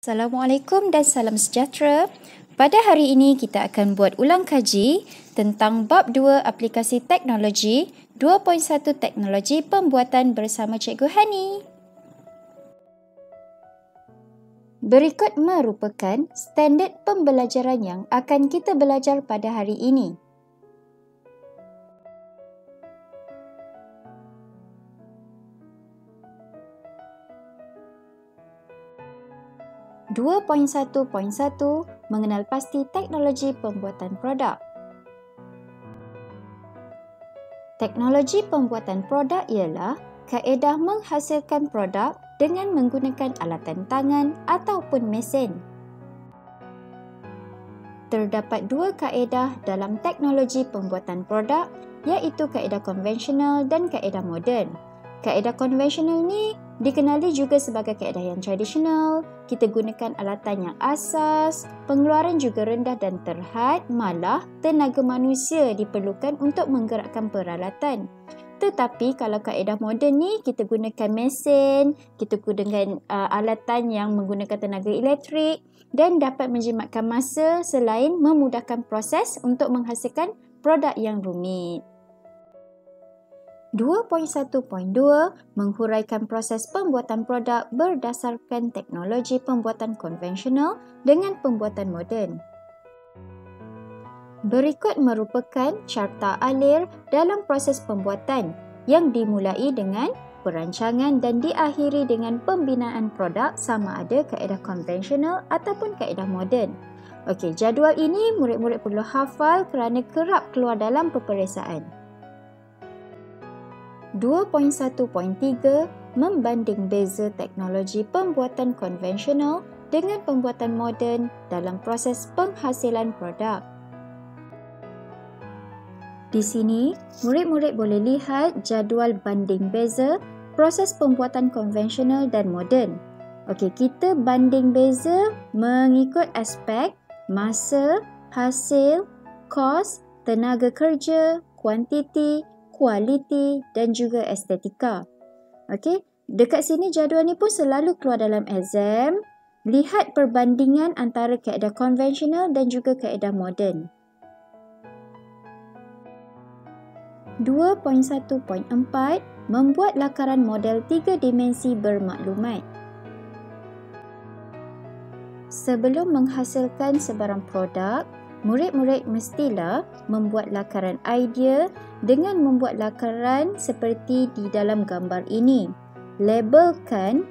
Assalamualaikum dan salam sejahtera. Pada hari ini kita akan buat ulang kaji tentang bab 2 aplikasi teknologi 2.1 teknologi pembuatan bersama Cikgu Hani. Berikut merupakan standard pembelajaran yang akan kita belajar pada hari ini. Dua poin satu mengenal pasti teknologi pembuatan produk. Teknologi pembuatan produk ialah kaedah menghasilkan produk dengan menggunakan alatan tangan ataupun mesin. Terdapat dua kaedah dalam teknologi pembuatan produk, iaitu kaedah konvensional dan kaedah moden. Kaedah konvensional ni dikenali juga sebagai kaedah yang tradisional. Kita gunakan alatan yang asas, pengeluaran juga rendah dan terhad, malah tenaga manusia diperlukan untuk menggerakkan peralatan. Tetapi kalau kaedah moden ni kita gunakan mesin, kita gunakan alatan yang menggunakan tenaga elektrik dan dapat menjimatkan masa selain memudahkan proses untuk menghasilkan produk yang rumit. 2.1.2 menghuraikan proses pembuatan produk berdasarkan teknologi pembuatan konvensional dengan pembuatan moden. Berikut merupakan carta alir dalam proses pembuatan yang dimulai dengan perancangan dan diakhiri dengan pembinaan produk sama ada kaedah konvensional ataupun kaedah moden. Okey, jadual ini murid-murid perlu hafal kerana kerap keluar dalam peperiksaan. 2.1.3 membanding beza teknologi pembuatan konvensional dengan pembuatan moden dalam proses penghasilan produk. Di sini, murid-murid boleh lihat jadual banding beza proses pembuatan konvensional dan moden. Okey, kita banding beza mengikut aspek masa, hasil, kos, tenaga kerja, kuantiti, kualiti dan juga estetika. Okey, dekat sini jadual ni pun selalu keluar dalam exam. Lihat perbandingan antara kaedah konvensional dan juga kaedah moden. 2.1.4 membuat lakaran model 3 dimensi bermaklumat. Sebelum menghasilkan sebarang produk, murid-murid mestilah membuat lakaran idea dengan membuat lakaran seperti di dalam gambar ini. Labelkan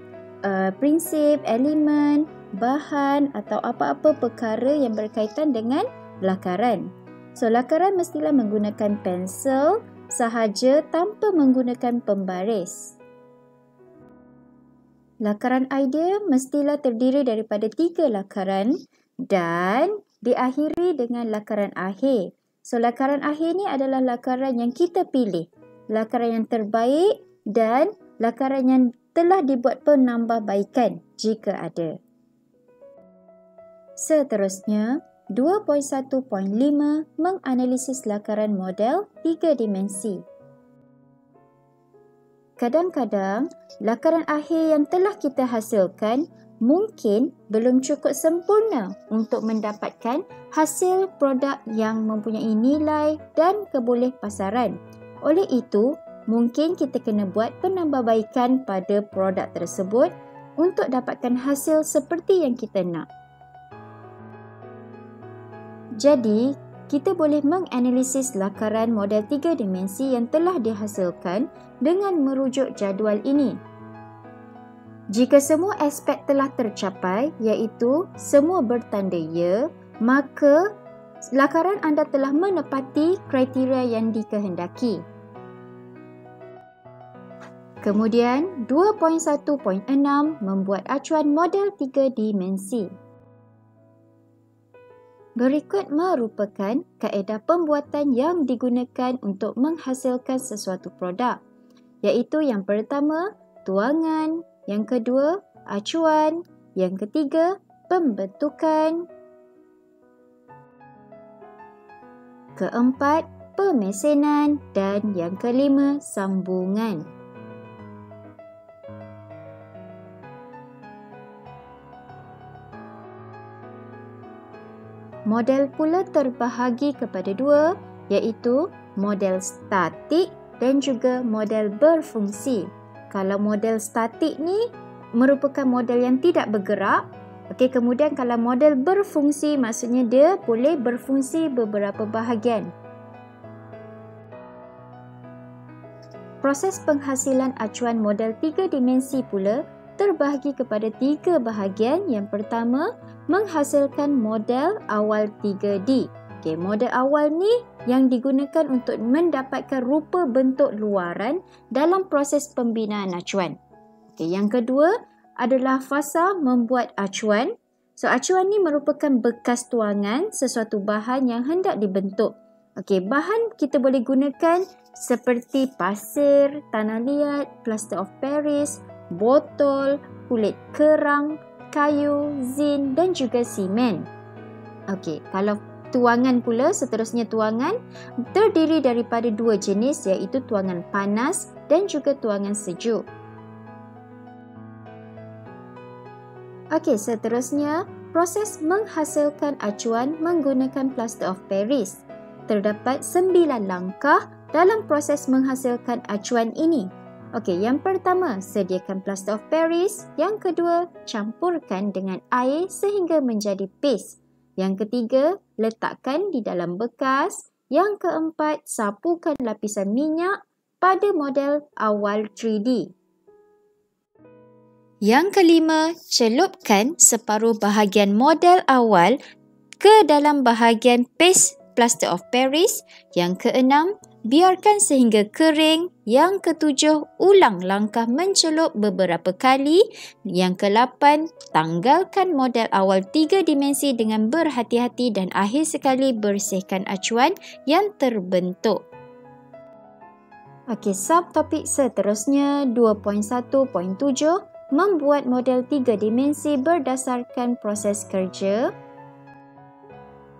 prinsip, elemen, bahan atau apa-apa perkara yang berkaitan dengan lakaran. So, lakaran mestilah menggunakan pensel sahaja tanpa menggunakan pembaris. Lakaran idea mestilah terdiri daripada 3 lakaran dan diakhiri dengan lakaran akhir. So, lakaran akhir ni adalah lakaran yang kita pilih. Lakaran yang terbaik dan lakaran yang telah dibuat penambahbaikan jika ada. Seterusnya, 2.1.5 menganalisis lakaran model 3 dimensi. Kadang-kadang, lakaran akhir yang telah kita hasilkan mungkin belum cukup sempurna untuk mendapatkan hasil produk yang mempunyai nilai dan kebolehpasaran. Oleh itu, mungkin kita kena buat penambahbaikan pada produk tersebut untuk dapatkan hasil seperti yang kita nak. Jadi, kita boleh menganalisis lakaran model 3 dimensi yang telah dihasilkan dengan merujuk jadual ini. Jika semua aspek telah tercapai, iaitu semua bertanda ya, maka lakaran anda telah menepati kriteria yang dikehendaki. Kemudian, 2.1.6 membuat acuan model 3 dimensi. Berikut merupakan kaedah pembuatan yang digunakan untuk menghasilkan sesuatu produk, iaitu yang pertama, tuangan, yang kedua, acuan, yang ketiga, pembentukan, keempat, pemesenan dan yang kelima, sambungan. model pula terbahagi kepada dua, iaitu model statik dan juga model berfungsi. Kalau model statik ni merupakan model yang tidak bergerak. Okey, kemudian kalau model berfungsi maksudnya dia boleh berfungsi beberapa bahagian. Proses penghasilan acuan model 3 dimensi pula terbahagi kepada 3 bahagian. Yang pertama, menghasilkan model awal 3D. Okey, model awal ni yang digunakan untuk mendapatkan rupa bentuk luaran dalam proses pembinaan acuan. Okey, yang kedua adalah fasa membuat acuan. So, acuan ni merupakan bekas tuangan sesuatu bahan yang hendak dibentuk. Okey, bahan kita boleh gunakan seperti pasir, tanah liat, plaster of Paris, botol, kulit kerang, kayu, zin dan juga simen. Okey, kalau tuangan pula, seterusnya tuangan terdiri daripada dua jenis, iaitu tuangan panas dan juga tuangan sejuk. Okey, seterusnya proses menghasilkan acuan menggunakan plaster of Paris. Terdapat 9 langkah dalam proses menghasilkan acuan ini. Okey, yang pertama, sediakan plaster of Paris. Yang kedua, campurkan dengan air sehingga menjadi paste. Yang ketiga, letakkan di dalam bekas. Yang keempat, sapukan lapisan minyak pada model awal 3D. Yang kelima, celupkan separuh bahagian model awal ke dalam bahagian paste plaster of Paris. Yang keenam, biarkan sehingga kering. Yang ketujuh, ulang langkah mencelup beberapa kali. Yang ke-8, tanggalkan model awal 3 dimensi dengan berhati-hati dan akhir sekali bersihkan acuan yang terbentuk. Okey, subtopik seterusnya 2.1.7, membuat model 3 dimensi berdasarkan proses kerja.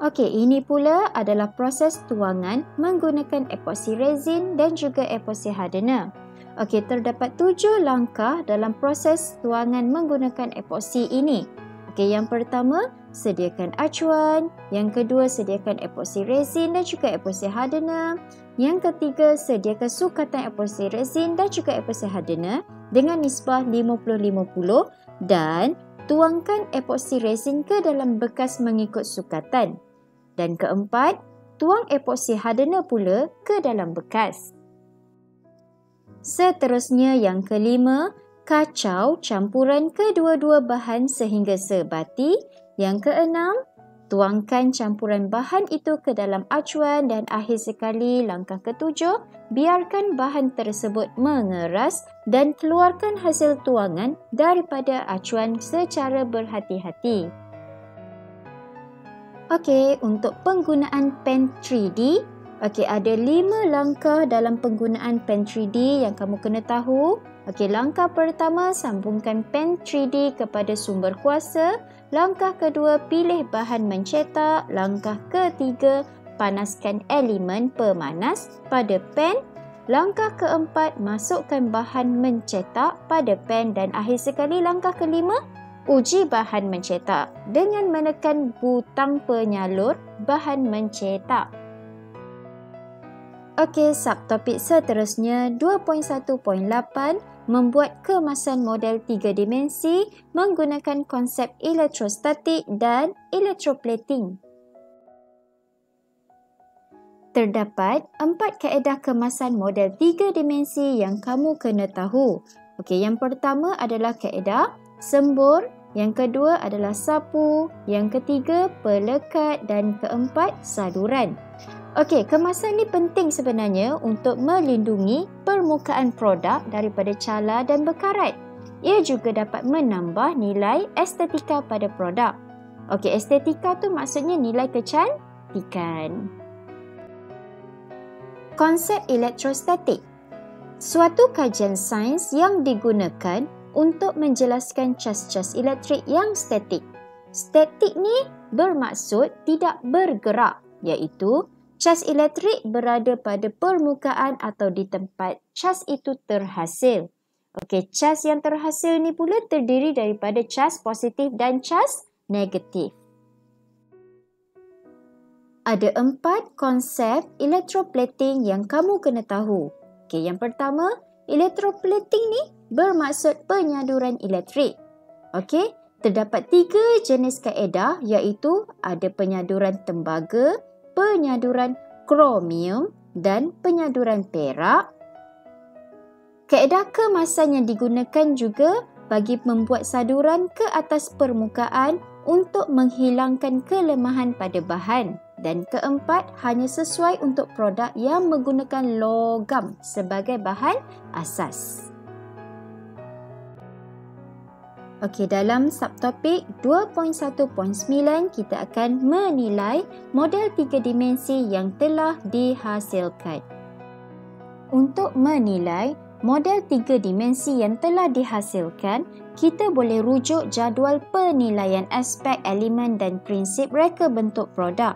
Okey, ini pula adalah proses tuangan menggunakan epoxy resin dan juga epoxy hardener. Okey, terdapat 7 langkah dalam proses tuangan menggunakan epoxy ini. Okey, yang pertama, sediakan acuan. Yang kedua, sediakan epoxy resin dan juga epoxy hardener. Yang ketiga, sediakan sukatan epoxy resin dan juga epoxy hardener dengan nisbah 50-50 dan tuangkan epoxy resin ke dalam bekas mengikut sukatan. Dan keempat, tuang epoxy hardener pula ke dalam bekas. Seterusnya yang kelima, kacau campuran kedua-dua bahan sehingga sebati. Yang keenam, tuangkan campuran bahan itu ke dalam acuan dan akhir sekali langkah ketujuh, biarkan bahan tersebut mengeras dan keluarkan hasil tuangan daripada acuan secara berhati-hati. Okey, untuk penggunaan pen 3D, okey, ada 5 langkah dalam penggunaan pen 3D yang kamu kena tahu. Okey, langkah pertama, sambungkan pen 3D kepada sumber kuasa. Langkah kedua, pilih bahan mencetak. Langkah ketiga, panaskan elemen pemanas pada pen. Langkah keempat, masukkan bahan mencetak pada pen dan akhir sekali langkah kelima, uji bahan mencetak dengan menekan butang penyalur bahan mencetak. Okey, subtopik seterusnya 2.1.8, membuat kemasan model 3 dimensi menggunakan konsep elektrostatik dan elektroplating. Terdapat 4 kaedah kemasan model 3 dimensi yang kamu kena tahu. Okey, yang pertama adalah kaedah sembur, yang kedua adalah sapu, yang ketiga pelekat dan keempat saluran. Okey, kemasan ni penting sebenarnya untuk melindungi permukaan produk daripada cala dan bekarat. Ia juga dapat menambah nilai estetika pada produk. Okey, estetika tu maksudnya nilai kecantikan. Konsep elektrostatik. Suatu kajian sains yang digunakan untuk menjelaskan cas-cas elektrik yang statik. Statik ni bermaksud tidak bergerak, iaitu cas elektrik berada pada permukaan atau di tempat cas itu terhasil. Okey, cas yang terhasil ni pula terdiri daripada cas positif dan cas negatif. Ada 4 konsep electroplating yang kamu kena tahu. Okey, yang pertama, electroplating ni bermaksud penyaduran elektrik. Okey, terdapat 3 jenis kaedah iaitu ada penyaduran tembaga, penyaduran kromium dan penyaduran perak. Kaedah kemasan yang digunakan juga bagi membuat saduran ke atas permukaan untuk menghilangkan kelemahan pada bahan. Dan keempat, hanya sesuai untuk produk yang menggunakan logam sebagai bahan asas. Okey, dalam subtopik 2.1.9 kita akan menilai model 3 dimensi yang telah dihasilkan. Untuk menilai model 3 dimensi yang telah dihasilkan, kita boleh rujuk jadual penilaian aspek elemen dan prinsip reka bentuk produk.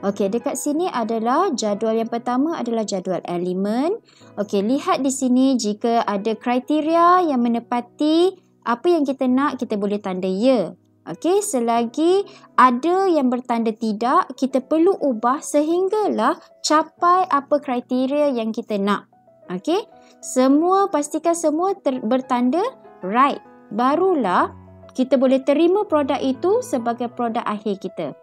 Okey, dekat sini adalah jadual yang pertama adalah jadual elemen. Okey, lihat di sini jika ada kriteria yang menepati apa yang kita nak, kita boleh tanda ya. Okey, selagi ada yang bertanda tidak, kita perlu ubah sehinggalah capai apa kriteria yang kita nak. Okey, pastikan semua bertanda right. Barulah kita boleh terima produk itu sebagai produk akhir kita.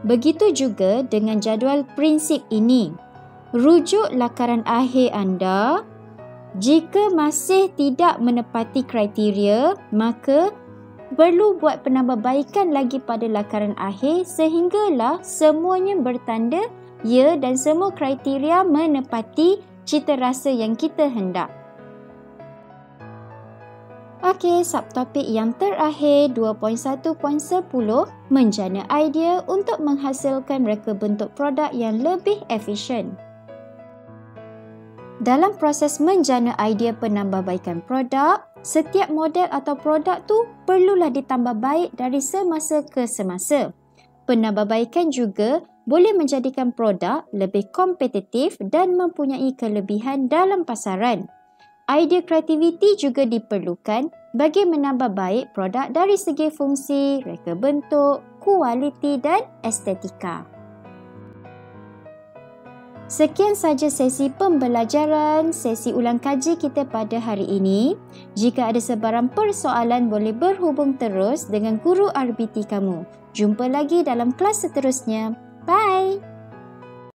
Begitu juga dengan jadual prinsip ini. Rujuk lakaran akhir anda. Jika masih tidak menepati kriteria, maka perlu buat penambahbaikan lagi pada lakaran akhir sehinggalah semuanya bertanda ya dan semua kriteria menepati cita rasa yang kita hendak. Okey, subtopik yang terakhir 2.1.10 menjana idea untuk menghasilkan reka bentuk produk yang lebih efisien. Dalam proses menjana idea penambahbaikan produk, setiap model atau produk tu perlulah ditambah baik dari semasa ke semasa. Penambahbaikan juga boleh menjadikan produk lebih kompetitif dan mempunyai kelebihan dalam pasaran. Idea kreativiti juga diperlukan bagi menambah baik produk dari segi fungsi, reka bentuk, kualiti dan estetika. Sekian saja sesi pembelajaran, sesi ulang kaji kita pada hari ini. Jika ada sebarang persoalan, boleh berhubung terus dengan guru RBT kamu. Jumpa lagi dalam kelas seterusnya. Bye!